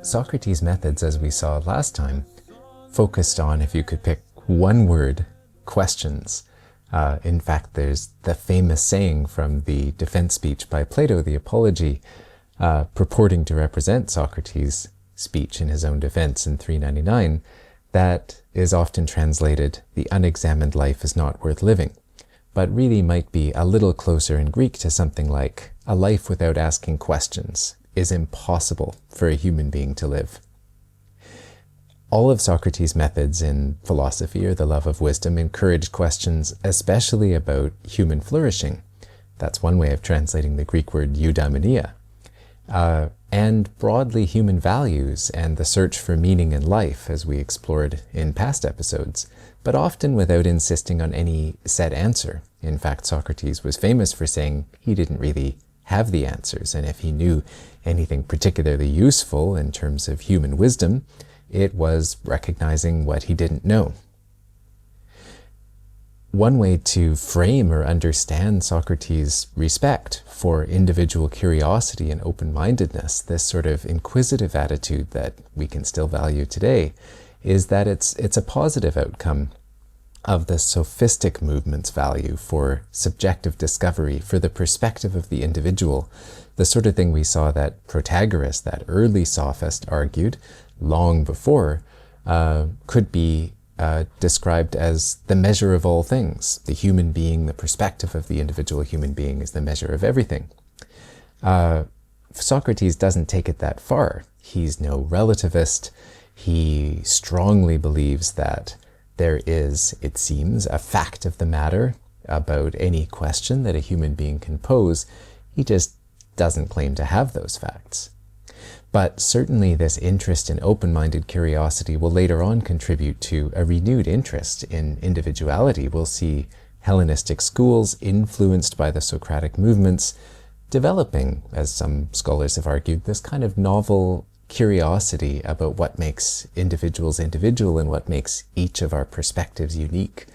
Socrates' methods, as we saw last time, focused on, if you could pick one word, questions. In fact, there's the famous saying from the defense speech by Plato, the Apology, purporting to represent Socrates' speech in his own defense in 399, that is often translated, "The unexamined life is not worth living," but really might be a little closer in Greek to something like, "A life without asking questions is impossible for a human being to live." All of Socrates' methods in philosophy or the love of wisdom encourage questions, especially about human flourishing. That's one way of translating the Greek word eudaimonia. And broadly human values and the search for meaning in life, as we explored in past episodes, but often without insisting on any set answer. In fact, Socrates was famous for saying he didn't really have the answers, and if he knew anything particularly useful in terms of human wisdom, it was recognizing what he didn't know. One way to frame or understand Socrates' respect for individual curiosity and open-mindedness, this sort of inquisitive attitude that we can still value today, is that it's a positive outcome of the sophistic movement's value for subjective discovery, for the perspective of the individual, the sort of thing we saw that Protagoras, that early sophist, argued long before, could be described as the measure of all things. The human being, the perspective of the individual human being, is the measure of everything. Socrates doesn't take it that far. He's no relativist. He strongly believes that there is, it seems, a fact of the matter about any question that a human being can pose. He just doesn't claim to have those facts. But certainly this interest in open-minded curiosity will later on contribute to a renewed interest in individuality. We'll see Hellenistic schools influenced by the Socratic movements developing, as some scholars have argued, this kind of novel curiosity about what makes individuals individual and what makes each of our perspectives unique.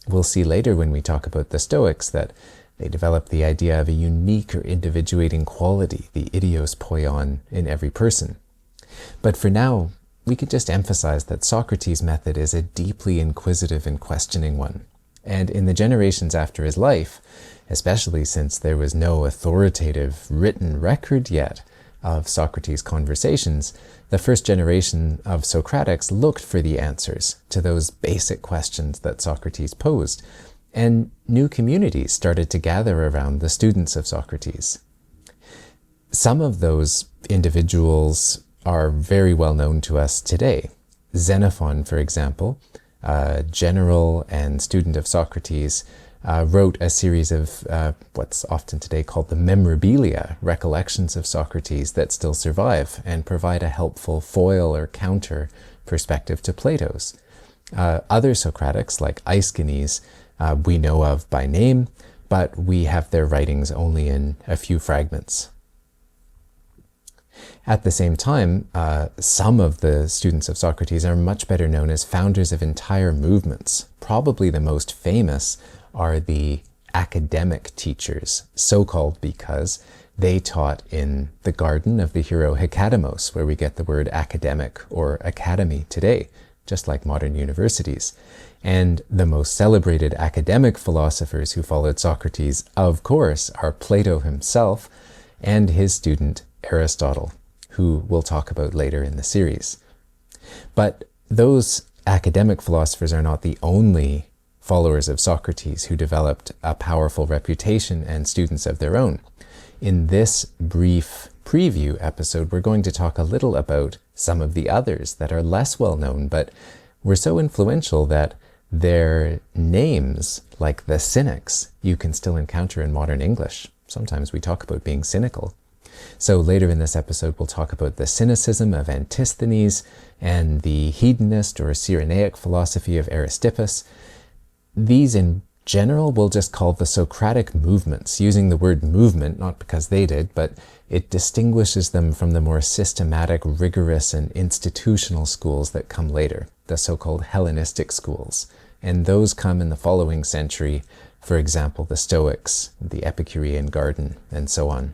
We'll see later when we talk about the Stoics that they developed the idea of a unique or individuating quality, the idios poion, in every person. But for now, we could just emphasize that Socrates' method is a deeply inquisitive and questioning one. And in the generations after his life, especially since there was no authoritative written record yet of Socrates' conversations, the first generation of Socratics looked for the answers to those basic questions that Socrates posed, and new communities started to gather around the students of Socrates. Some of those individuals are very well known to us today. Xenophon, for example, a general and student of Socrates, wrote a series of what's often today called the memorabilia, recollections of Socrates that still survive and provide a helpful foil or counter perspective to Plato's. Other Socratics, like Aeschines, we know of by name, but we have their writings only in a few fragments. At the same time, some of the students of Socrates are much better known as founders of entire movements. Probably the most famous are the academic teachers, so-called because they taught in the garden of the hero Hecademos, where we get the word academic or academy today, just like modern universities. And the most celebrated academic philosophers who followed Socrates, of course, are Plato himself and his student Aristotle, who we'll talk about later in the series. But those academic philosophers are not the only followers of Socrates who developed a powerful reputation and students of their own. In this brief preview episode, we're going to talk a little about some of the others that are less well known, but were so influential that their names, like the Cynics, you can still encounter in modern English. Sometimes we talk about being cynical. So later in this episode, we'll talk about the cynicism of Antisthenes and the hedonist or Cyrenaic philosophy of Aristippus. These General, we'll just call the Socratic movements, using the word movement, not because they did, but it distinguishes them from the more systematic, rigorous, and institutional schools that come later, the so-called Hellenistic schools. And those come in the following century, for example, the Stoics, the Epicurean garden, and so on.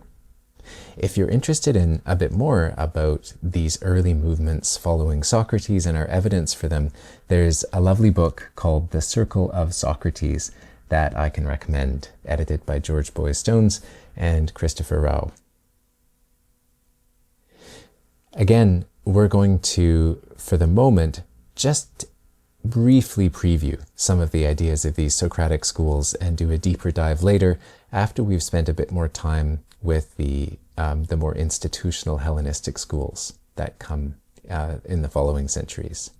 If you're interested in a bit more about these early movements following Socrates and our evidence for them, there's a lovely book called The Circle of Socrates that I can recommend, edited by George Boys-Stones and Christopher Rao. Again, we're going to, for the moment, just briefly preview some of the ideas of these Socratic schools and do a deeper dive later after we've spent a bit more time with the more institutional Hellenistic schools that come in the following centuries.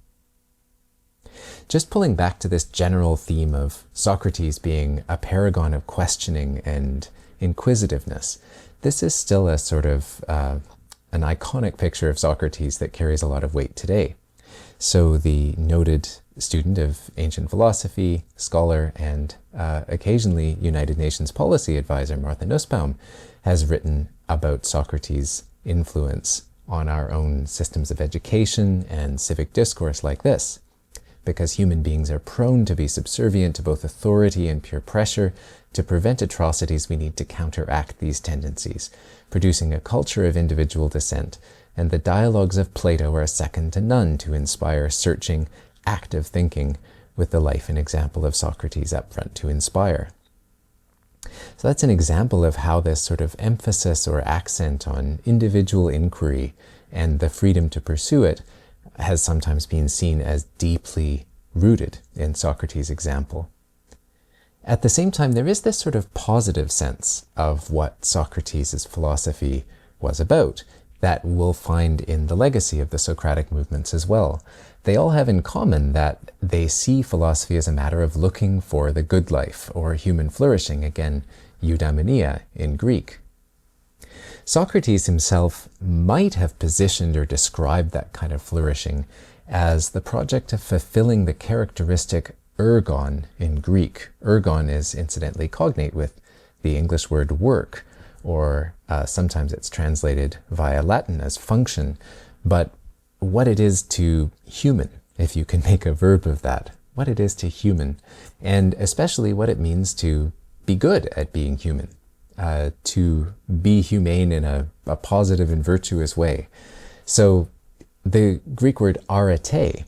Just pulling back to this general theme of Socrates being a paragon of questioning and inquisitiveness, this is still a sort of an iconic picture of Socrates that carries a lot of weight today. So the noted student of ancient philosophy, scholar, and occasionally United Nations policy advisor Martha Nussbaum has written about Socrates' influence on our own systems of education and civic discourse like this. Because human beings are prone to be subservient to both authority and peer pressure, to prevent atrocities, we need to counteract these tendencies, producing a culture of individual dissent, and the dialogues of Plato are second to none to inspire searching, active thinking, with the life and example of Socrates up front to inspire. So that's an example of how this sort of emphasis or accent on individual inquiry and the freedom to pursue it has sometimes been seen as deeply rooted in Socrates' example. At the same time, there is this sort of positive sense of what Socrates' philosophy was about that we'll find in the legacy of the Socratic movements as well. They all have in common that they see philosophy as a matter of looking for the good life, or human flourishing, again, eudaimonia in Greek. Socrates himself might have positioned or described that kind of flourishing as the project of fulfilling the characteristic ergon in Greek. Ergon is incidentally cognate with the English word work, or sometimes it's translated via Latin as function, but what it is to human, if you can make a verb of that, what it is to human, and especially what it means to be good at being human. To be humane in a positive and virtuous way. So the Greek word arete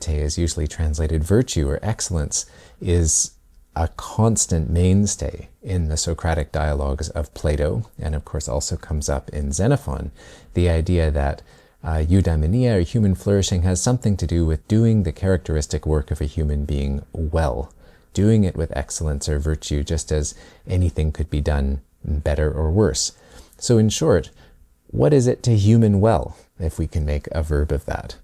is usually translated virtue or excellence, is a constant mainstay in the Socratic dialogues of Plato, and of course also comes up in Xenophon. The idea that eudaimonia, or human flourishing, has something to do with doing the characteristic work of a human being well, doing it with excellence or virtue, just as anything could be done better or worse. So in short, what is it to human well, if we can make a verb of that?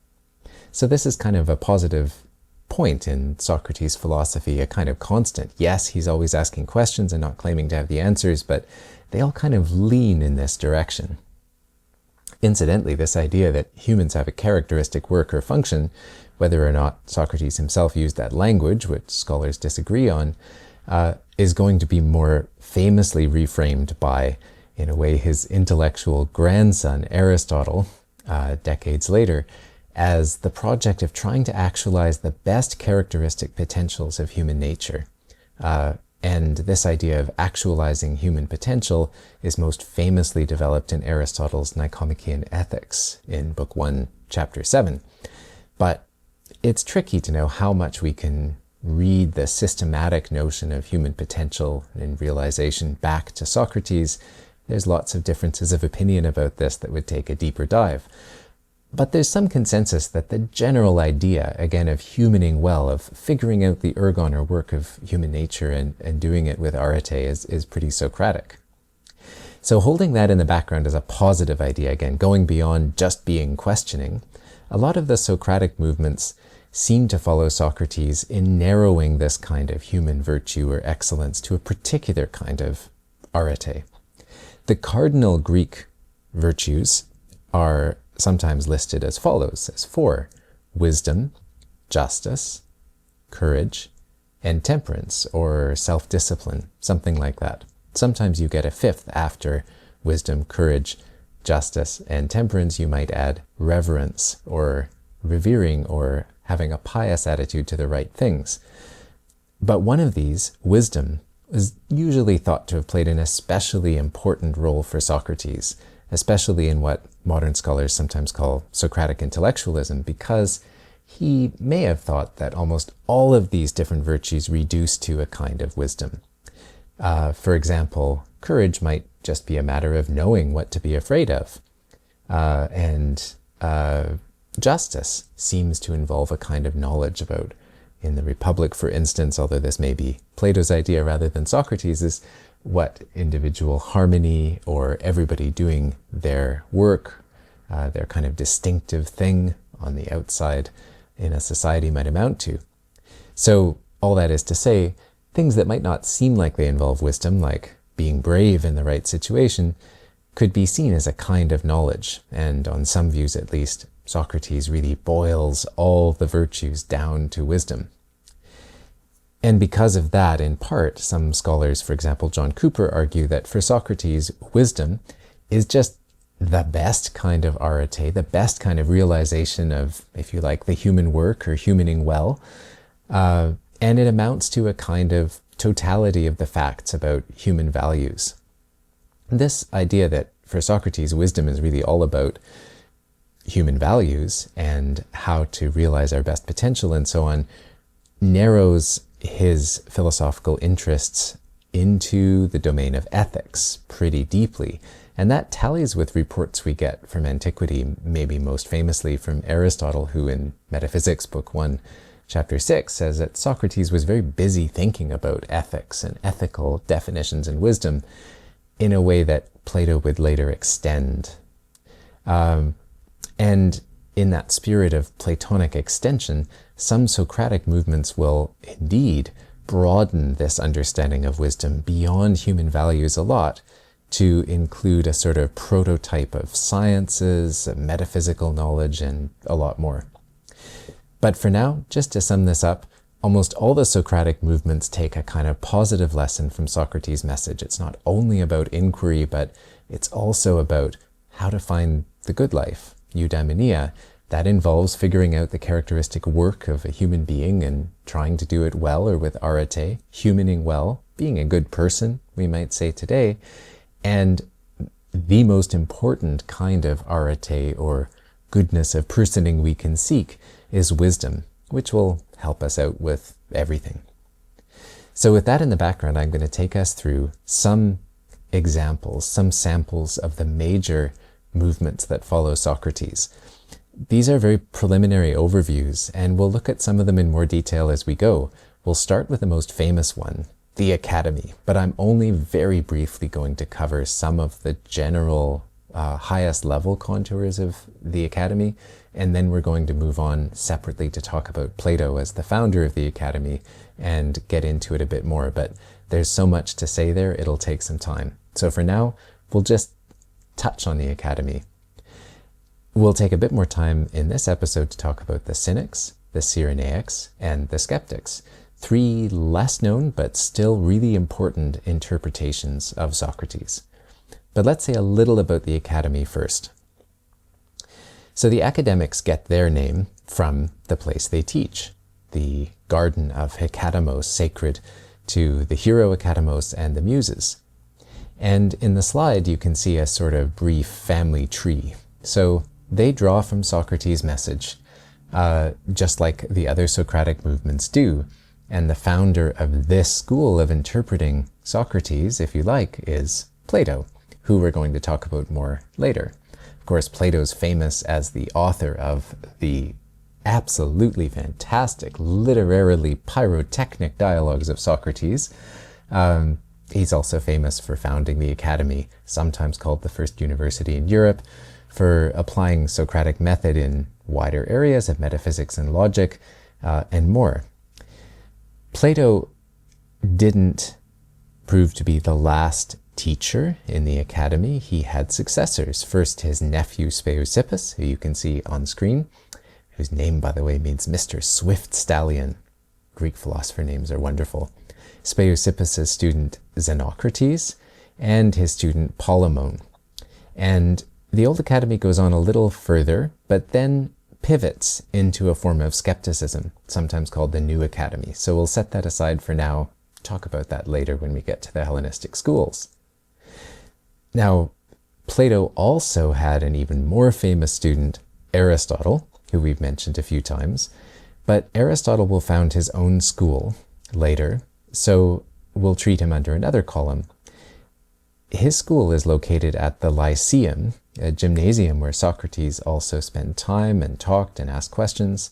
So this is kind of a positive point in Socrates' philosophy, a kind of constant. Yes, he's always asking questions and not claiming to have the answers, but they all kind of lean in this direction. Incidentally, this idea that humans have a characteristic work or function, whether or not Socrates himself used that language, which scholars disagree on, is going to be more famously reframed by, in a way, his intellectual grandson, Aristotle, decades later, as the project of trying to actualize the best characteristic potentials of human nature. And this idea of actualizing human potential is most famously developed in Aristotle's Nicomachean Ethics in Book 1, Chapter 7. But it's tricky to know how much we can read the systematic notion of human potential and realization back to Socrates. There's lots of differences of opinion about this that would take a deeper dive. But there's some consensus that the general idea, again, of humaning well, of figuring out the ergon or work of human nature and doing it with arete is pretty Socratic. So holding that in the background as a positive idea, again, going beyond just being questioning, a lot of the Socratic movements seem to follow Socrates in narrowing this kind of human virtue or excellence to a particular kind of arete. The cardinal Greek virtues are sometimes listed as follows, as 4: wisdom, justice, courage, and temperance or self-discipline, something like that. Sometimes you get a fifth after wisdom, courage, justice, and temperance. You might add reverence or revering or having a pious attitude to the right things. But one of these, wisdom, is usually thought to have played an especially important role for Socrates, especially in what modern scholars sometimes call Socratic intellectualism, because he may have thought that almost all of these different virtues reduce to a kind of wisdom. For example, courage might just be a matter of knowing what to be afraid of. And justice seems to involve a kind of knowledge about, in the Republic, for instance, although this may be Plato's idea rather than Socrates', what individual harmony or everybody doing their work, their kind of distinctive thing on the outside in a society might amount to. So all that is to say, things that might not seem like they involve wisdom, like being brave in the right situation, could be seen as a kind of knowledge. And on some views at least, Socrates really boils all the virtues down to wisdom. And because of that, in part, some scholars, for example, John Cooper, argue that for Socrates, wisdom is just the best kind of arete, the best kind of realization of, if you like, the human work or humaning well. And it amounts to a kind of totality of the facts about human values. This idea that for Socrates, wisdom is really all about human values and how to realize our best potential and so on, narrows his philosophical interests into the domain of ethics pretty deeply. And that tallies with reports we get from antiquity, maybe most famously from Aristotle, who in Metaphysics, Book 1, Chapter 6, says that Socrates was very busy thinking about ethics and ethical definitions and wisdom in a way that Plato would later extend. And in that spirit of Platonic extension, some Socratic movements will indeed broaden this understanding of wisdom beyond human values a lot to include a sort of prototype of sciences, metaphysical knowledge, and a lot more. But for now, just to sum this up, almost all the Socratic movements take a kind of positive lesson from Socrates' message. It's not only about inquiry, but it's also about how to find the good life, eudaimonia. That involves figuring out the characteristic work of a human being and trying to do it well, or with arete, humaning well, being a good person, we might say today. And the most important kind of arete, or goodness of personing we can seek, is wisdom, which will help us out with everything. So with that in the background, I'm going to take us through some examples, some samples of the major movements that follow Socrates. These are very preliminary overviews, and we'll look at some of them in more detail as we go. We'll start with the most famous one, the Academy, but I'm only very briefly going to cover some of the general highest level contours of the Academy, and then we're going to move on separately to talk about Plato as the founder of the Academy and get into it a bit more. But there's so much to say there, it'll take some time. So for now, we'll just touch on the Academy. We'll take a bit more time in this episode to talk about the Cynics, the Cyrenaics, and the Skeptics, three less known but still really important interpretations of Socrates. But let's say a little about the Academy first. So the academics get their name from the place they teach, the Garden of Hecatamos, sacred to the hero Hecatamos and the Muses. And in the slide, you can see a sort of brief family tree. So they draw from Socrates' message, just like the other Socratic movements do. And the founder of this school of interpreting Socrates, if you like, is Plato, who we're going to talk about more later. Of course, Plato's famous as the author of the absolutely fantastic, literarily pyrotechnic dialogues of Socrates. He's also famous for founding the Academy, sometimes called the first university in Europe, for applying Socratic method in wider areas of metaphysics and logic, and more. Plato didn't prove to be the last teacher in the Academy. He had successors. First, his nephew Speusippus, who you can see on screen, whose name, by the way, means Mr. Swift Stallion. Greek philosopher names are wonderful. Speusippus' student Xenocrates and his student Polymon. And the Old Academy goes on a little further, but then pivots into a form of skepticism, sometimes called the New Academy. So we'll set that aside for now, talk about that later when we get to the Hellenistic schools. Now, Plato also had an even more famous student, Aristotle, who we've mentioned a few times, but Aristotle will found his own school later, so we'll treat him under another column. His school is located at the Lyceum, a gymnasium where Socrates also spent time and talked and asked questions.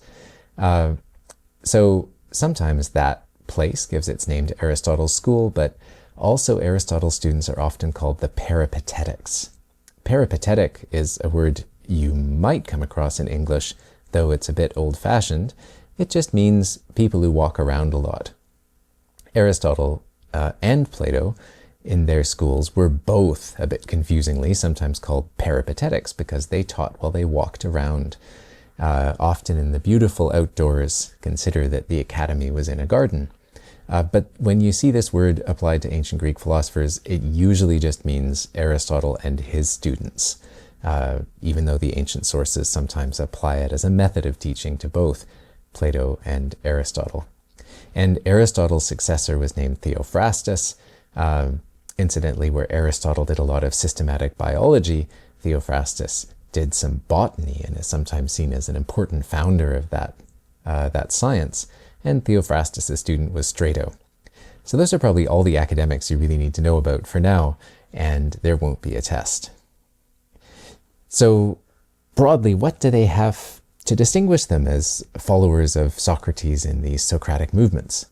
So sometimes that place gives its name to Aristotle's school, but also Aristotle's students are often called the Peripatetics. Peripatetic is a word you might come across in English, though it's a bit old-fashioned. It just means people who walk around a lot. Aristotle and Plato in their schools were both, a bit confusingly, sometimes called peripatetics because they taught while they walked around, often in the beautiful outdoors. Consider that the academy was in a garden. But when you see this word applied to ancient Greek philosophers, it usually just means Aristotle and his students, even though the ancient sources sometimes apply it as a method of teaching to both Plato and Aristotle. And Aristotle's successor was named Theophrastus. Incidentally, where Aristotle did a lot of systematic biology, Theophrastus did some botany and is sometimes seen as an important founder of that science. And Theophrastus' student was Strato. So those are probably all the academics you really need to know about for now, and there won't be a test. So broadly, what do they have to distinguish them as followers of Socrates in these Socratic movements?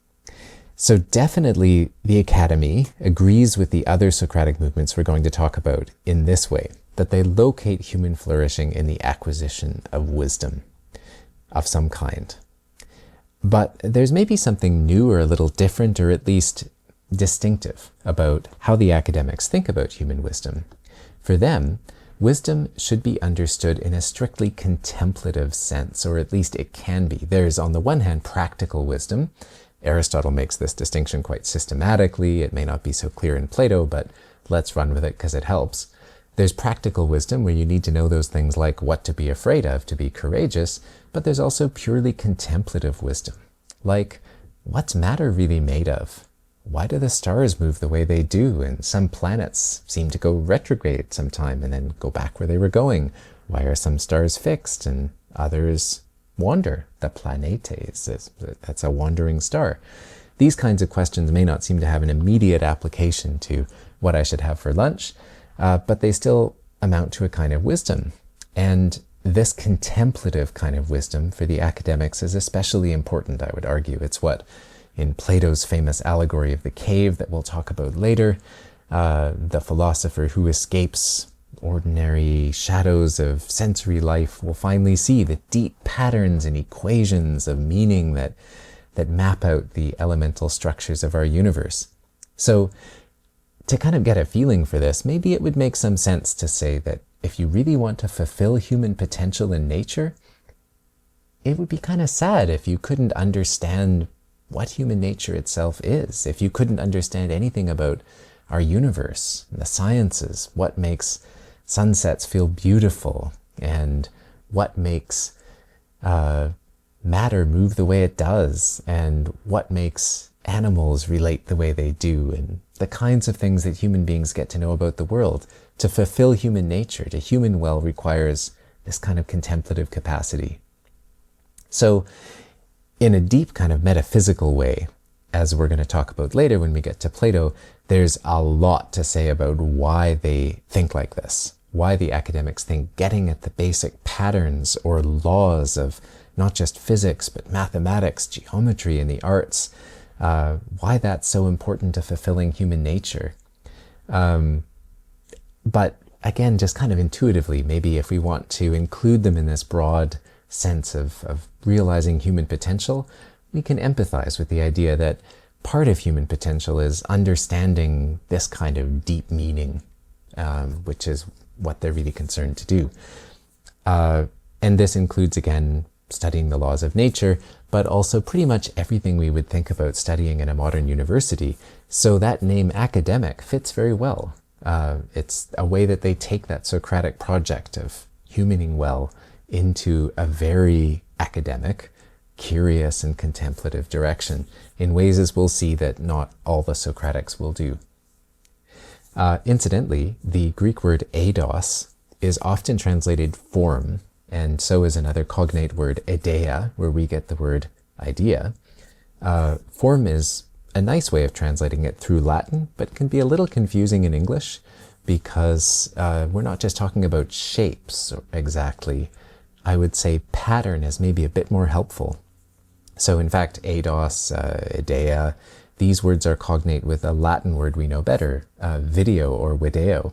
So definitely the Academy agrees with the other Socratic movements we're going to talk about in this way, that they locate human flourishing in the acquisition of wisdom of some kind. But there's maybe something new or a little different, or at least distinctive, about how the academics think about human wisdom. For them, wisdom should be understood in a strictly contemplative sense, or at least it can be. There's, on the one hand, practical wisdom. Aristotle makes this distinction quite systematically. It may not be so clear in Plato, but let's run with it because it helps. There's practical wisdom where you need to know those things like what to be afraid of to be courageous, but there's also purely contemplative wisdom, like what's matter really made of? Why do the stars move the way they do? And some planets seem to go retrograde sometime and then go back where they were going. Why are some stars fixed and others wander? The planetes, that's a wandering star. These kinds of questions may not seem to have an immediate application to what I should have for lunch, but they still amount to a kind of wisdom. And this contemplative kind of wisdom for the academics is especially important, I would argue. It's what, in Plato's famous allegory of the cave that we'll talk about later, the philosopher who escapes ordinary shadows of sensory life will finally see the deep patterns and equations of meaning that map out the elemental structures of our universe. So to kind of get a feeling for this, maybe it would make some sense to say that if you really want to fulfill human potential in nature, it would be kind of sad if you couldn't understand what human nature itself is, if you couldn't understand anything about our universe, the sciences, what makes sunsets feel beautiful, and what makes matter move the way it does, and what makes animals relate the way they do, and the kinds of things that human beings get to know about the world. To fulfill human nature, to human well, requires this kind of contemplative capacity. So in a deep kind of metaphysical way, as we're going to talk about later when we get to Plato, there's a lot to say about why they think like this, why the academics think getting at the basic patterns or laws of not just physics, but mathematics, geometry, and the arts, why that's so important to fulfilling human nature. But again, just kind of intuitively, maybe if we want to include them in this broad sense of realizing human potential, we can empathize with the idea that part of human potential is understanding this kind of deep meaning, which is what they're really concerned to do. And this includes, again, studying the laws of nature, but also pretty much everything we would think about studying in a modern university. So that name academic fits very well. It's a way that they take that Socratic project of humaning well into a very academic, curious and contemplative direction in ways, as we'll see, that not all the Socratics will do. Incidentally, the Greek word eidos is often translated form, and so is another cognate word, ideia, where we get the word idea. Form is a nice way of translating it through Latin, but can be a little confusing in English because we're not just talking about shapes exactly. I would say pattern is maybe a bit more helpful. So in fact, eidos, ideia, these words are cognate with a Latin word we know better, video or video.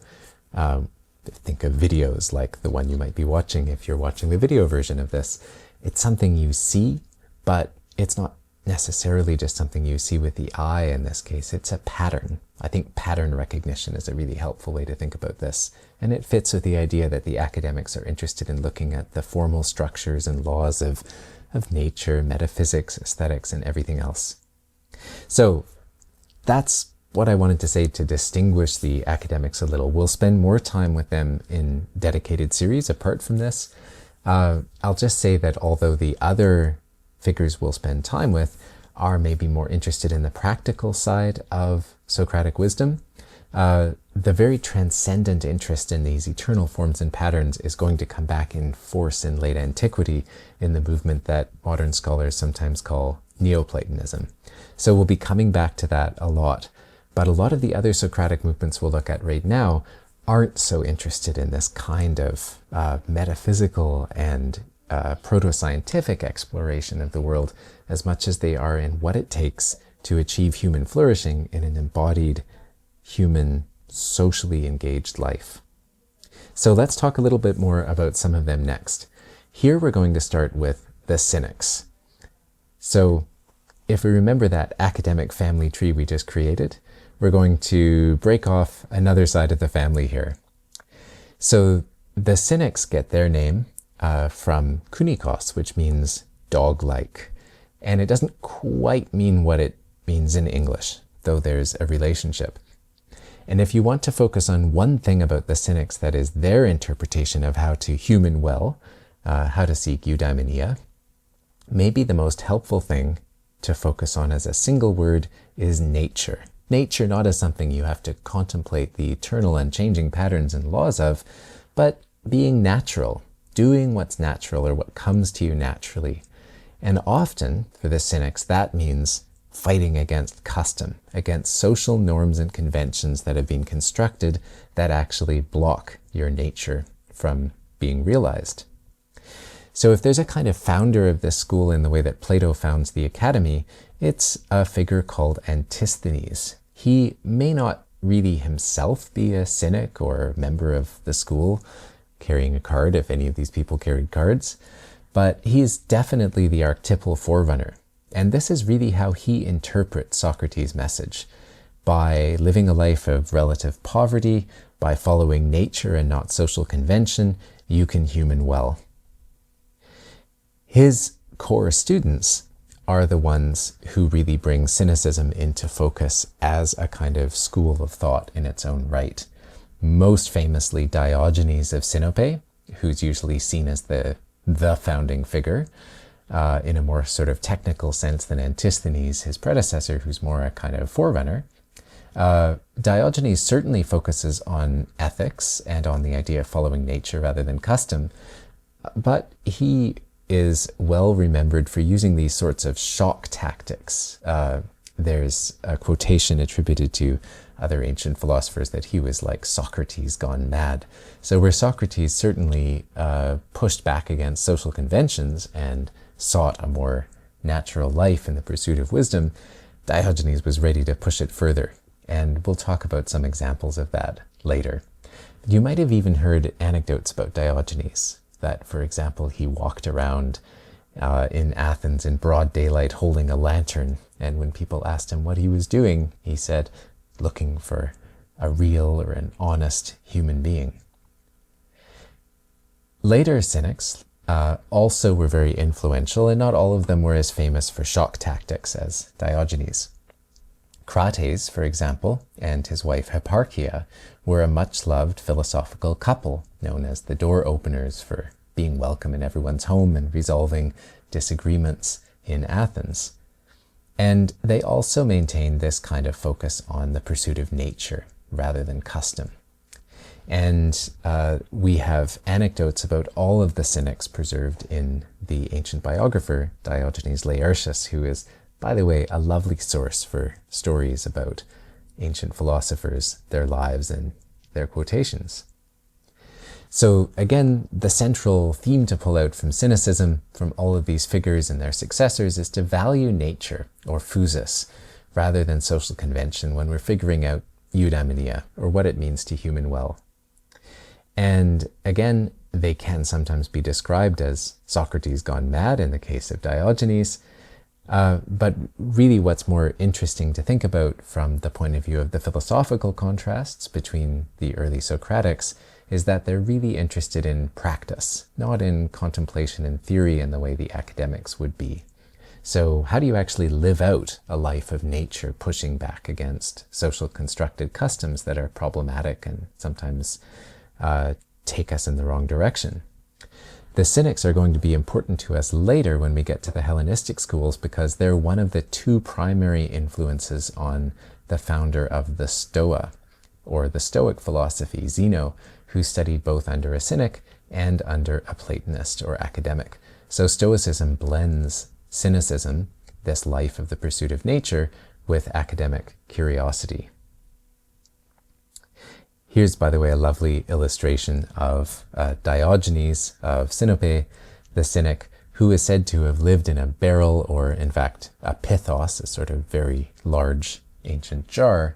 Think of videos like the one you might be watching if you're watching the video version of this. It's something you see, but it's not necessarily just something you see with the eye in this case. It's a pattern. I think pattern recognition is a really helpful way to think about this. And it fits with the idea that the academics are interested in looking at the formal structures and laws of nature, metaphysics, aesthetics, and everything else. So that's what I wanted to say to distinguish the academics a little. We'll spend more time with them in dedicated series apart from this. I'll just say that although the other figures we'll spend time with are maybe more interested in the practical side of Socratic wisdom, the very transcendent interest in these eternal forms and patterns is going to come back in force in late antiquity in the movement that modern scholars sometimes call Neoplatonism. So we'll be coming back to that a lot. But a lot of the other Socratic movements we'll look at right now aren't so interested in this kind of metaphysical and proto-scientific exploration of the world as much as they are in what it takes to achieve human flourishing in an embodied, human, socially engaged life. So let's talk a little bit more about some of them next. Here we're going to start with the Cynics. So if we remember that academic family tree we just created, we're going to break off another side of the family here. So the Cynics get their name from kunikos, which means dog-like. And it doesn't quite mean what it means in English, though there's a relationship. And if you want to focus on one thing about the Cynics that is their interpretation of how to human well, how to seek eudaimonia, maybe the most helpful thing to focus on as a single word is nature. Nature not as something you have to contemplate the eternal and changing patterns and laws of, but being natural, doing what's natural or what comes to you naturally. And often, for the Cynics, that means fighting against custom, against social norms and conventions that have been constructed that actually block your nature from being realized. So if there's a kind of founder of this school in the way that Plato founds the academy, it's a figure called Antisthenes. He may not really himself be a Cynic or a member of the school, carrying a card if any of these people carried cards, but he is definitely the archetypal forerunner. And this is really how he interprets Socrates' message. By living a life of relative poverty, by following nature and not social convention, you can human well. His core students are the ones who really bring cynicism into focus as a kind of school of thought in its own right. Most famously Diogenes of Sinope, who's usually seen as the founding figure, in a more sort of technical sense than Antisthenes, his predecessor, who's more a kind of forerunner. Diogenes certainly focuses on ethics and on the idea of following nature rather than custom, but he is well remembered for using these sorts of shock tactics. There's a quotation attributed to other ancient philosophers that he was like Socrates gone mad. So where Socrates certainly pushed back against social conventions and sought a more natural life in the pursuit of wisdom, Diogenes was ready to push it further. And we'll talk about some examples of that later. You might have even heard anecdotes about Diogenes, that, for example, he walked around in Athens in broad daylight holding a lantern, and when people asked him what he was doing, he said, looking for a real or an honest human being. Later Cynics, also were very influential, and not all of them were as famous for shock tactics as Diogenes. Crates, for example, and his wife Hipparchia were a much-loved philosophical couple known as the door openers for being welcome in everyone's home and resolving disagreements in Athens. And they also maintained this kind of focus on the pursuit of nature rather than custom. And we have anecdotes about all of the Cynics preserved in the ancient biographer Diogenes Laertius, who is, by the way, a lovely source for stories about ancient philosophers, their lives, and their quotations. So again, the central theme to pull out from Cynicism, from all of these figures and their successors, is to value nature, or physis, rather than social convention when we're figuring out eudaimonia, or what it means to human well. And again, they can sometimes be described as Socrates gone mad in the case of Diogenes, but really what's more interesting to think about from the point of view of the philosophical contrasts between the early Socratics is that they're really interested in practice, not in contemplation and theory in the way the academics would be. So how do you actually live out a life of nature, pushing back against social constructed customs that are problematic and sometimes take us in the wrong direction? The Cynics are going to be important to us later when we get to the Hellenistic schools, because they're one of the two primary influences on the founder of the Stoa, or the Stoic philosophy, Zeno, who studied both under a Cynic and under a Platonist or academic. So Stoicism blends Cynicism, this life of the pursuit of nature, with academic curiosity. Here's, by the way, a lovely illustration of Diogenes of Sinope, the Cynic, who is said to have lived in a barrel, or in fact a pithos, a sort of very large ancient jar.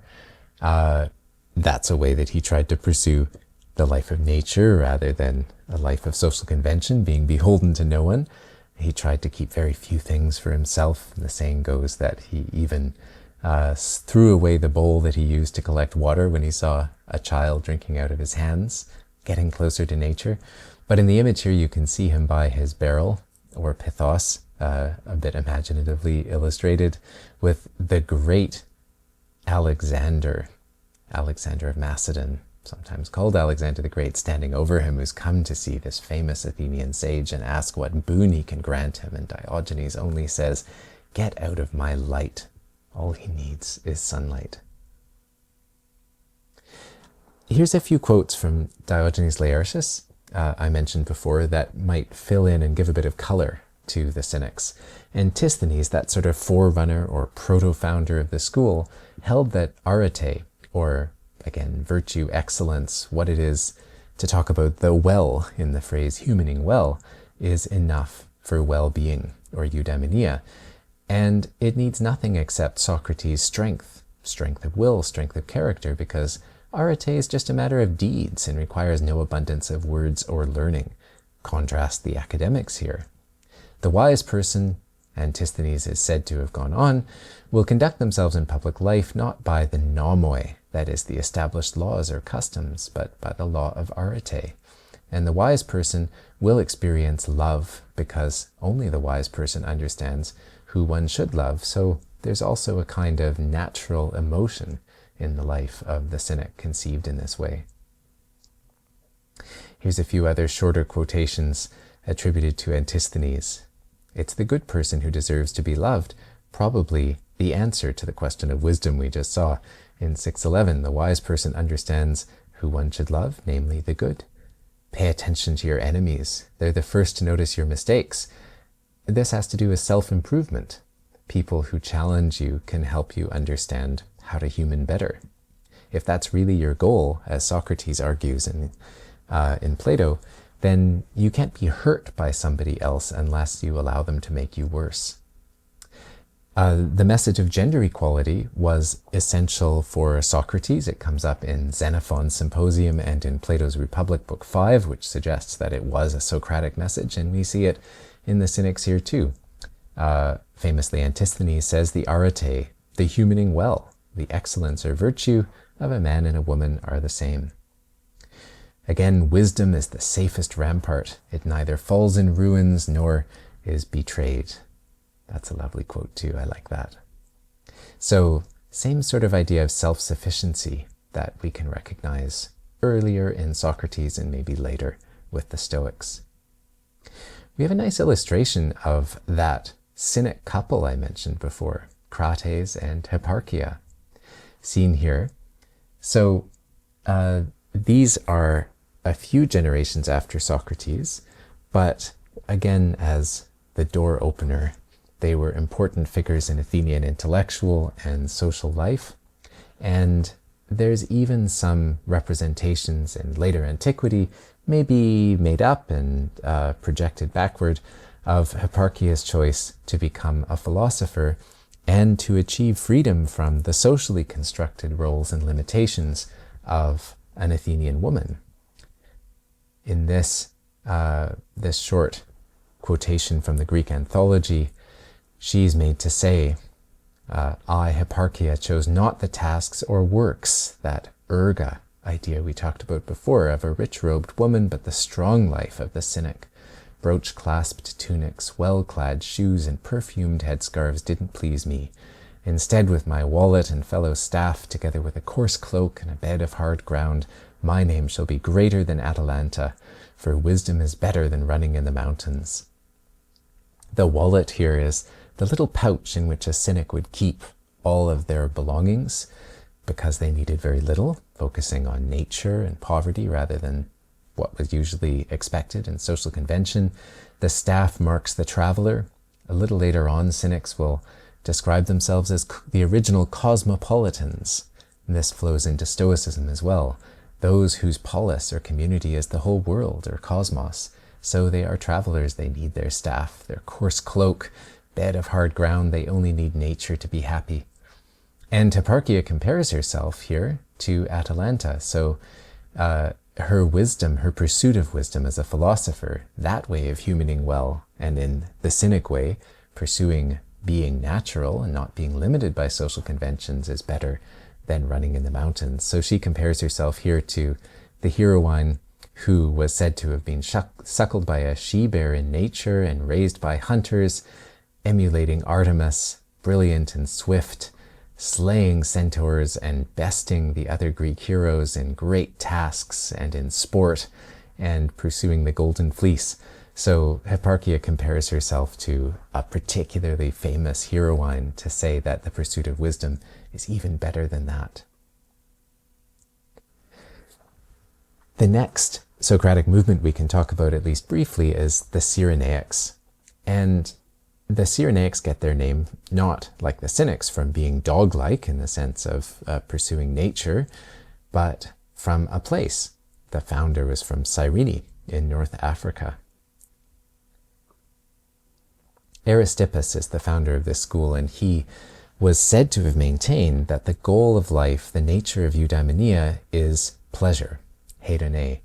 That's a way that he tried to pursue the life of nature rather than a life of social convention, being beholden to no one. He tried to keep very few things for himself. And the saying goes that he even threw away the bowl that he used to collect water when he saw a child drinking out of his hands, getting closer to nature. But in the image here, you can see him by his barrel, or pithos, a bit imaginatively illustrated, with the great Alexander of Macedon, sometimes called Alexander the Great, standing over him, who's come to see this famous Athenian sage and ask what boon he can grant him. And Diogenes only says, "Get out of my light. All he needs is sunlight." Here's a few quotes from Diogenes Laertius, I mentioned before, that might fill in and give a bit of color to the Cynics. Antisthenes, that sort of forerunner or proto-founder of the school, held that arete, or again, virtue, excellence, what it is to talk about the well in the phrase humaning well, is enough for well-being, or eudaimonia. And it needs nothing except Socrates' strength of will, strength of character, because arete is just a matter of deeds and requires no abundance of words or learning. Contrast the academics here. The wise person, Antisthenes is said to have gone on, will conduct themselves in public life not by the nomoi, that is, the established laws or customs, but by the law of arete. And the wise person will experience love, because only the wise person understands who one should love. So there's also a kind of natural emotion in the life of the Cynic conceived in this way. Here's a few other shorter quotations attributed to Antisthenes. It's the good person who deserves to be loved, probably the answer to the question of wisdom we just saw in 6:11. The wise person understands who one should love, namely the good. Pay attention to your enemies. They're the first to notice your mistakes. This has to do with self-improvement. People who challenge you can help you understand how to human better. If that's really your goal, as Socrates argues in Plato, then you can't be hurt by somebody else unless you allow them to make you worse. The message of gender equality was essential for Socrates. It comes up in Xenophon's Symposium and in Plato's Republic, Book 5, which suggests that it was a Socratic message, and we see it in the Cynics here too. Famously, Antisthenes says, the arete, the humaning well, the excellence or virtue of a man and a woman are the same. Again, wisdom is the safest rampart. It neither falls in ruins nor is betrayed. That's a lovely quote too. I like that. So, same sort of idea of self-sufficiency that we can recognize earlier in Socrates and maybe later with the Stoics. We have a nice illustration of that Cynic couple I mentioned before, Crates and Hipparchia, seen here. So these are a few generations after Socrates, but again, as the door opener, they were important figures in Athenian intellectual and social life, and there's even some representations in later antiquity, maybe made up and projected backward, of Hipparchia's choice to become a philosopher and to achieve freedom from the socially constructed roles and limitations of an Athenian woman. In this short quotation from the Greek anthology, she's made to say, I, Hipparchia, chose not the tasks or works, that erga idea we talked about before, of a rich-robed woman, but the strong life of the Cynic. Brooch-clasped tunics, well-clad shoes, and perfumed headscarves didn't please me. Instead, with my wallet and fellow staff, together with a coarse cloak and a bed of hard ground, my name shall be greater than Atalanta, for wisdom is better than running in the mountains. The wallet here is the little pouch in which a Cynic would keep all of their belongings, because they needed very little, focusing on nature and poverty rather than what was usually expected in social convention. The staff marks the traveler. A little later on, Cynics will describe themselves as the original cosmopolitans. And this flows into Stoicism as well. Those whose polis or community is the whole world or cosmos. So they are travelers. They need their staff, their coarse cloak, bed of hard ground. They only need nature to be happy. And Hipparchia compares herself here to Atalanta. So her wisdom, her pursuit of wisdom as a philosopher, that way of humaning well, and in the Cynic way, pursuing being natural and not being limited by social conventions, is better than running in the mountains. So she compares herself here to the heroine who was said to have been suckled by a she-bear in nature and raised by hunters, emulating Artemis, brilliant and swift, slaying centaurs and besting the other Greek heroes in great tasks and in sport, and pursuing the golden fleece. So Hipparchia compares herself to a particularly famous heroine to say that the pursuit of wisdom is even better than that. The next Socratic movement we can talk about at least briefly is the Cyrenaics. And the Cyrenaics get their name not, like the Cynics, from being dog-like in the sense of pursuing nature, but from a place. The founder was from Cyrene in North Africa. Aristippus is the founder of this school, and he was said to have maintained that the goal of life, the nature of eudaimonia, is pleasure, hedone,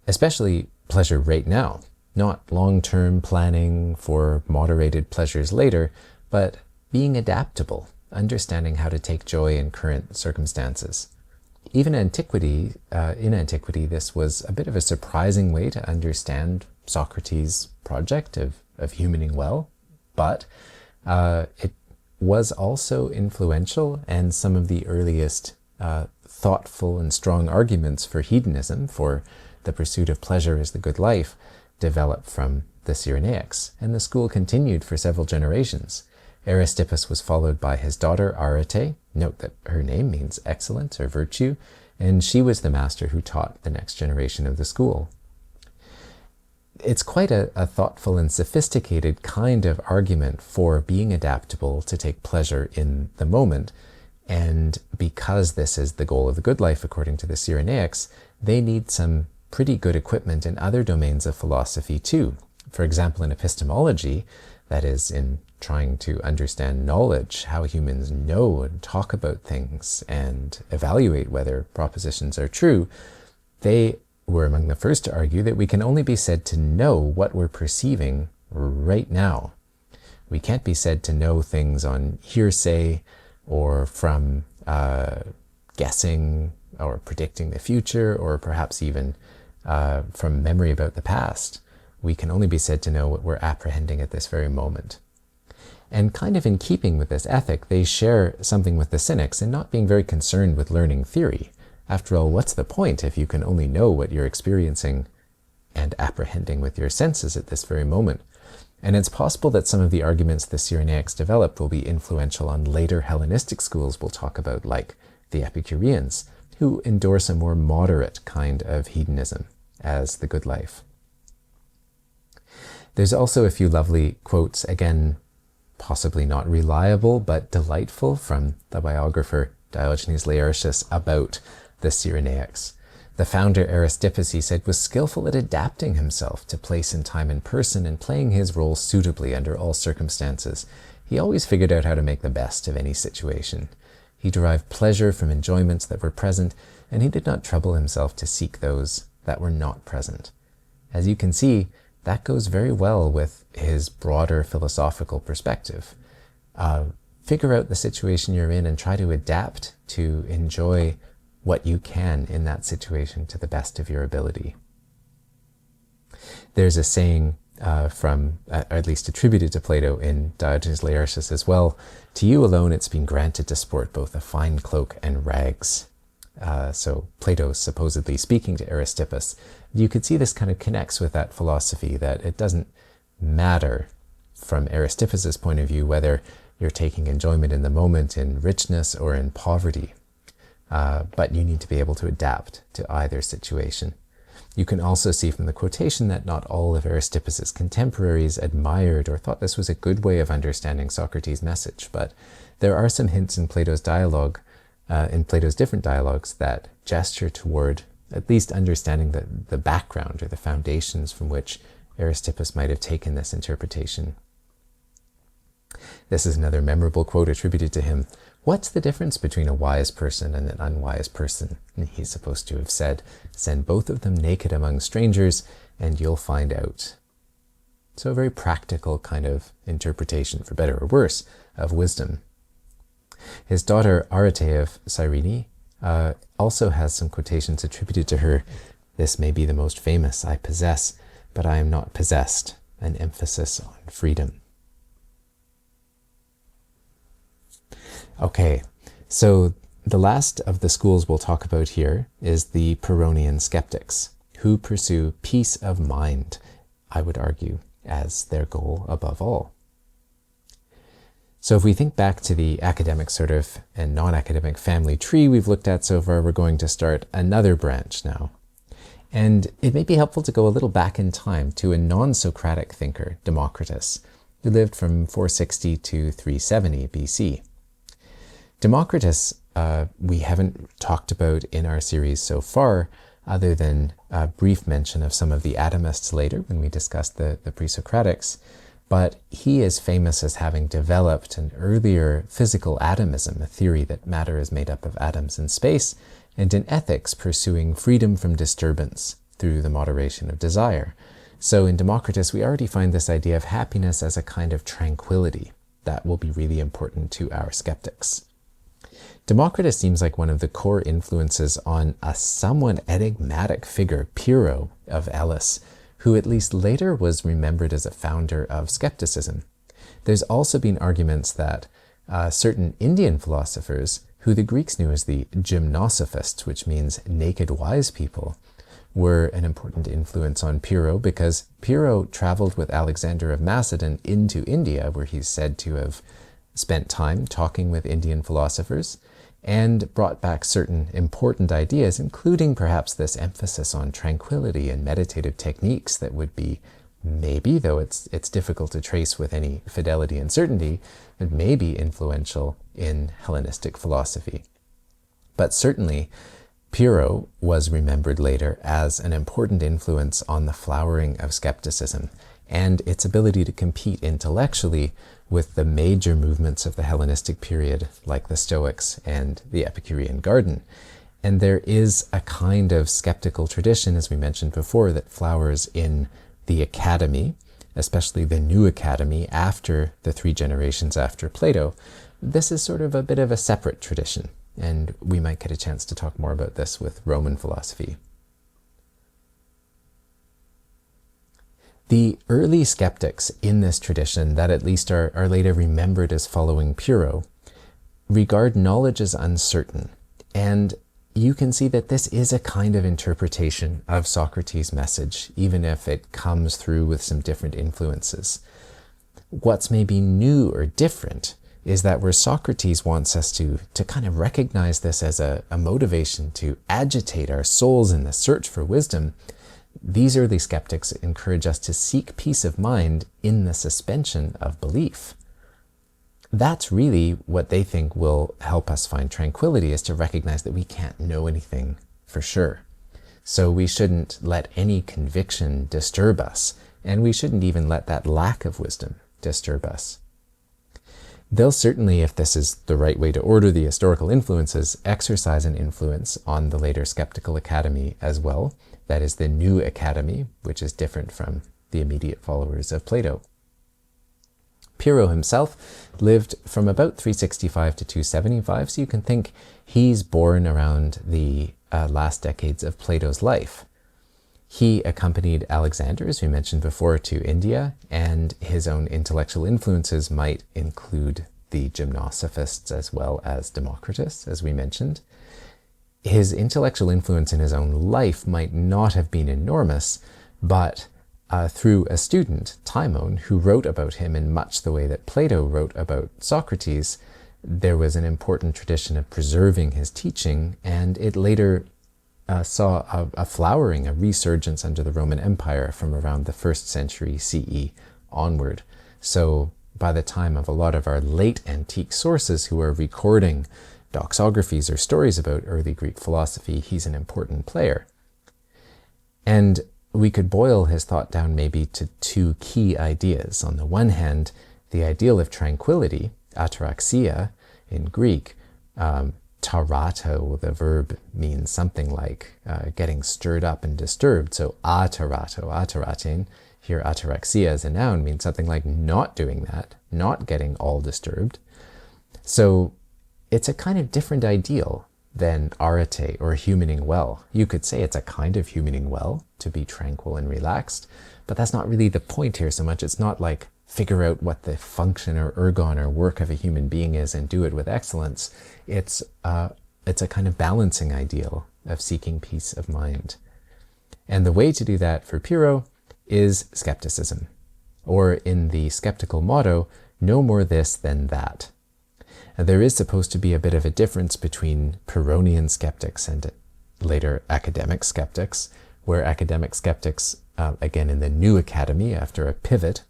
especially pleasure right now. Not long-term planning for moderated pleasures later, but being adaptable, understanding how to take joy in current circumstances. Even in antiquity, this was a bit of a surprising way to understand Socrates' project of humaning well, but it was also influential, and some of the earliest thoughtful and strong arguments for hedonism, for the pursuit of pleasure as the good life, developed from the Cyrenaics, and the school continued for several generations. Aristippus was followed by his daughter Arete. Note that her name means excellence or virtue, and she was the master who taught the next generation of the school. It's quite a thoughtful and sophisticated kind of argument for being adaptable to take pleasure in the moment, and because this is the goal of the good life according to the Cyrenaics, they need some pretty good equipment in other domains of philosophy too. For example, in epistemology, that is, in trying to understand knowledge, how humans know and talk about things and evaluate whether propositions are true, they were among the first to argue that we can only be said to know what we're perceiving right now. We can't be said to know things on hearsay or from guessing or predicting the future, or perhaps even from memory about the past. We can only be said to know what we're apprehending at this very moment. And kind of in keeping with this ethic, they share something with the Cynics in not being very concerned with learning theory. After all, what's the point if you can only know what you're experiencing and apprehending with your senses at this very moment? And it's possible that some of the arguments the Cyrenaics developed will be influential on later Hellenistic schools we'll talk about, like the Epicureans, who endorse a more moderate kind of hedonism as the good life. There's also a few lovely quotes, again, possibly not reliable, but delightful, from the biographer Diogenes Laertius about the Cyrenaics. The founder, Aristippus, he said, was skillful at adapting himself to place and time and person and playing his role suitably under all circumstances. He always figured out how to make the best of any situation. He derived pleasure from enjoyments that were present, and he did not trouble himself to seek those that were not present. As you can see, that goes very well with his broader philosophical perspective. Figure out the situation you're in and try to adapt to enjoy what you can in that situation to the best of your ability. There's a saying from, or at least attributed to Plato in Diogenes Laertius as well, "To you alone it's been granted to sport both a fine cloak and rags." So Plato supposedly speaking to Aristippus. You could see this kind of connects with that philosophy that it doesn't matter from Aristippus's point of view whether you're taking enjoyment in the moment in richness or in poverty, but you need to be able to adapt to either situation. You can also see from the quotation that not all of Aristippus's contemporaries admired or thought this was a good way of understanding Socrates' message, but there are some hints in Plato's dialogue, in Plato's different dialogues, that gesture toward at least understanding the background or the foundations from which Aristippus might have taken this interpretation. This is another memorable quote attributed to him. "What's the difference between a wise person and an unwise person?" And he's supposed to have said, "Send both of them naked among strangers and you'll find out." So a very practical kind of interpretation, for better or worse, of wisdom. His daughter Arete of Cyrene also has some quotations attributed to her. "This may be the most famous I possess, but I am not possessed," an emphasis on freedom. Okay, so the last of the schools we'll talk about here is the Pyrrhonian Skeptics, who pursue peace of mind, I would argue, as their goal above all. So if we think back to the academic sort of and non-academic family tree we've looked at so far, we're going to start another branch now. And it may be helpful to go a little back in time to a non-Socratic thinker, Democritus, who lived from 460 to 370 BC. Democritus, we haven't talked about in our series so far, other than a brief mention of some of the atomists later when we discussed the pre-Socratics, but he is famous as having developed an earlier physical atomism, a theory that matter is made up of atoms in space, and in ethics pursuing freedom from disturbance through the moderation of desire. So in Democritus, we already find this idea of happiness as a kind of tranquility that will be really important to our skeptics. Democritus seems like one of the core influences on a somewhat enigmatic figure, Pyrrho of Elis, who at least later was remembered as a founder of skepticism. There's also been arguments that certain Indian philosophers, who the Greeks knew as the gymnosophists, which means naked wise people, were an important influence on Pyrrho, because Pyrrho traveled with Alexander of Macedon into India, where he's said to have spent time talking with Indian philosophers, and brought back certain important ideas, including perhaps this emphasis on tranquility and meditative techniques that would be maybe, though it's difficult to trace with any fidelity and certainty, but may be influential in Hellenistic philosophy. But certainly, Pyrrho was remembered later as an important influence on the flowering of skepticism and its ability to compete intellectually with the major movements of the Hellenistic period, like the Stoics and the Epicurean Garden. And there is a kind of skeptical tradition, as we mentioned before, that flowers in the academy, especially the new academy after the 3 generations after Plato. This is sort of a bit of a separate tradition, and we might get a chance to talk more about this with Roman philosophy. The early skeptics in this tradition, that at least are later remembered as following Pyrrho, regard knowledge as uncertain. And you can see that this is a kind of interpretation of Socrates' message, even if it comes through with some different influences. What's maybe new or different is that where Socrates wants us to kind of recognize this as a motivation to agitate our souls in the search for wisdom, these early skeptics encourage us to seek peace of mind in the suspension of belief. That's really what they think will help us find tranquility, is to recognize that we can't know anything for sure. So we shouldn't let any conviction disturb us, and we shouldn't even let that lack of wisdom disturb us. They'll certainly, if this is the right way to order the historical influences, exercise an influence on the later skeptical academy as well. That is the new academy, which is different from the immediate followers of Plato. Pyrrho himself lived from about 365 to 275, so you can think he's born around the last decades of Plato's life. He accompanied Alexander, as we mentioned before, to India, and his own intellectual influences might include the gymnosophists as well as Democritus, as we mentioned. His intellectual influence in his own life might not have been enormous, but through a student, Timon, who wrote about him in much the way that Plato wrote about Socrates, there was an important tradition of preserving his teaching, and it later saw a flowering, a resurgence under the Roman Empire from around the 1st century CE onward. So by the time of a lot of our late antique sources who are recording doxographies or stories about early Greek philosophy, he's an important player. And we could boil his thought down maybe to two key ideas. On the one hand, the ideal of tranquility, ataraxia in Greek. Tarato, the verb, means something like getting stirred up and disturbed. So atarato, ataratein, here ataraxia as a noun means something like not doing that, not getting all disturbed. So it's a kind of different ideal than arete or humaning well. You could say it's a kind of humaning well, to be tranquil and relaxed, but that's not really the point here so much. It's not like figure out what the function or ergon or work of a human being is and do it with excellence. It's a kind of balancing ideal of seeking peace of mind. And the way to do that for Pyrrho is skepticism, or in the skeptical motto, no more this than that. Now, there is supposed to be a bit of a difference between Pyrrhonian skeptics and later academic skeptics, where academic skeptics, again in the new academy after a pivot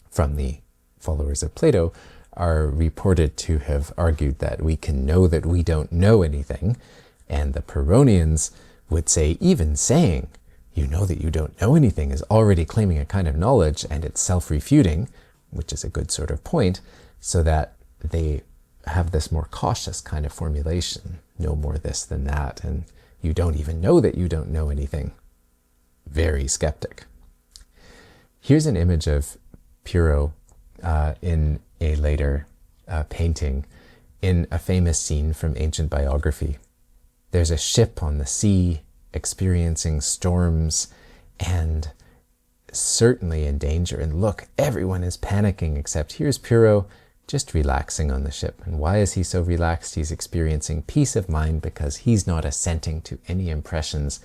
from the followers of Plato, are reported to have argued that we can know that we don't know anything, and the Pyrrhonians would say, even saying you know that you don't know anything is already claiming a kind of knowledge, and it's self-refuting, which is a good sort of point, so that they have this more cautious kind of formulation, no more this than that, and you don't even know that you don't know anything. Very skeptic. Here's an image of Pyrrho in a later painting in a famous scene from ancient biography. There's a ship on the sea experiencing storms and certainly in danger. And look, everyone is panicking, except here's Pyrrho just relaxing on the ship. And why is he so relaxed? He's experiencing peace of mind because he's not assenting to any impressions,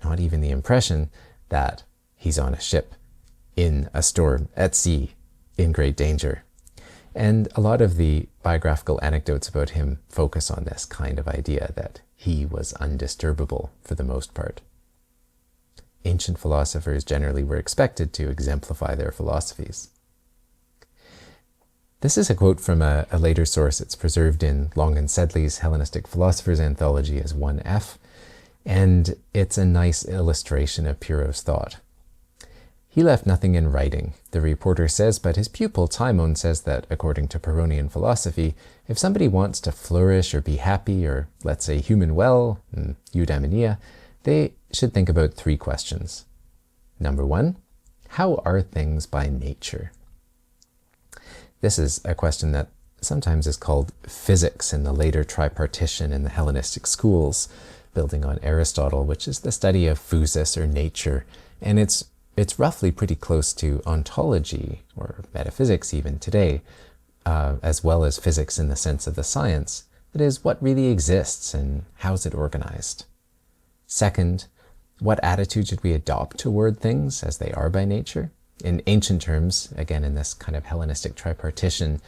not even the impression that he's on a ship in a storm at sea in great danger. And a lot of the biographical anecdotes about him focus on this kind of idea that he was undisturbable for the most part. Ancient philosophers generally were expected to exemplify their philosophies. This is a quote from a later source. It's preserved in Long and Sedley's Hellenistic Philosophers Anthology as 1F, and it's a nice illustration of Pyrrho's thought. He left nothing in writing, the reporter says, but his pupil Timon says that, according to Pyrrhonian philosophy, if somebody wants to flourish or be happy or, let's say, human well, eudaimonia, they should think about 3 questions. Number 1, how are things by nature? This is a question that sometimes is called physics in the later tripartition in the Hellenistic schools, building on Aristotle, which is the study of physis or nature, and it's it's roughly pretty close to ontology, or metaphysics even today, as well as physics in the sense of the science. That is, what really exists and how's it organized? Second, what attitude should we adopt toward things as they are by nature? In ancient terms, again in this kind of Hellenistic tripartition,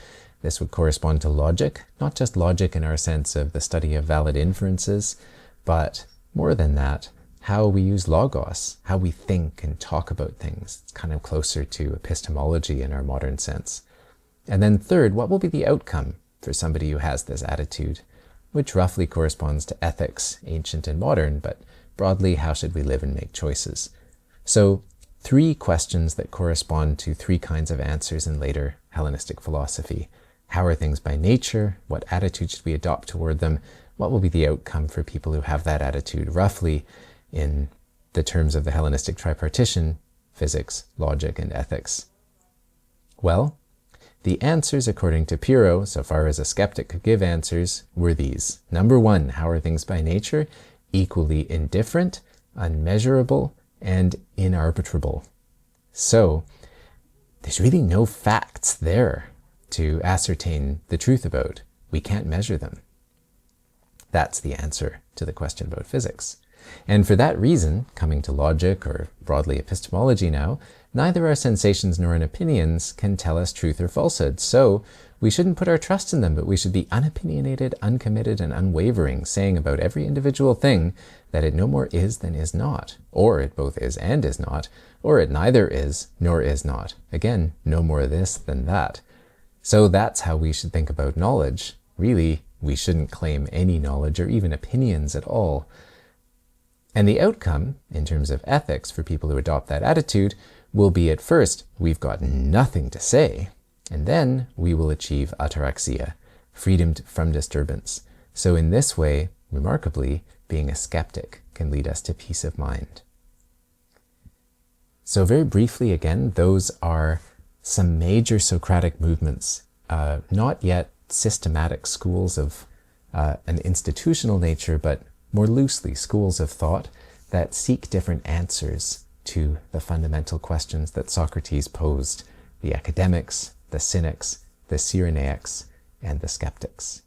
this would correspond to logic, not just logic in our sense of the study of valid inferences, but more than that, how we use logos, how we think and talk about things. It's kind of closer to epistemology in our modern sense. And then third, what will be the outcome for somebody who has this attitude, which roughly corresponds to ethics, ancient and modern, but broadly, how should we live and make choices? So 3 questions that correspond to 3 kinds of answers in later Hellenistic philosophy. How are things by nature? What attitude should we adopt toward them? What will be the outcome for people who have that attitude, roughly in the terms of the Hellenistic tripartition, physics, logic, and ethics? Well, the answers, according to Pyrrho, so far as a skeptic could give answers, were these. Number 1, how are things by nature? Equally indifferent, unmeasurable, and inarbitrable. So, there's really no facts there to ascertain the truth about. We can't measure them. That's the answer to the question about physics. And for that reason, coming to logic, or broadly epistemology now, neither our sensations nor our opinions can tell us truth or falsehood. So we shouldn't put our trust in them, but we should be unopinionated, uncommitted, and unwavering, saying about every individual thing that it no more is than is not, or it both is and is not, or it neither is nor is not. Again, no more this than that. So that's how we should think about knowledge. Really, we shouldn't claim any knowledge or even opinions at all. And the outcome, in terms of ethics, for people who adopt that attitude, will be at first, we've got nothing to say, and then we will achieve ataraxia, freedom from disturbance. So in this way, remarkably, being a skeptic can lead us to peace of mind. So very briefly again, those are some major Socratic movements, not yet systematic schools of an institutional nature, but more loosely schools of thought that seek different answers to the fundamental questions that Socrates posed: the academics, the Cynics, the Cyrenaics, and the Skeptics.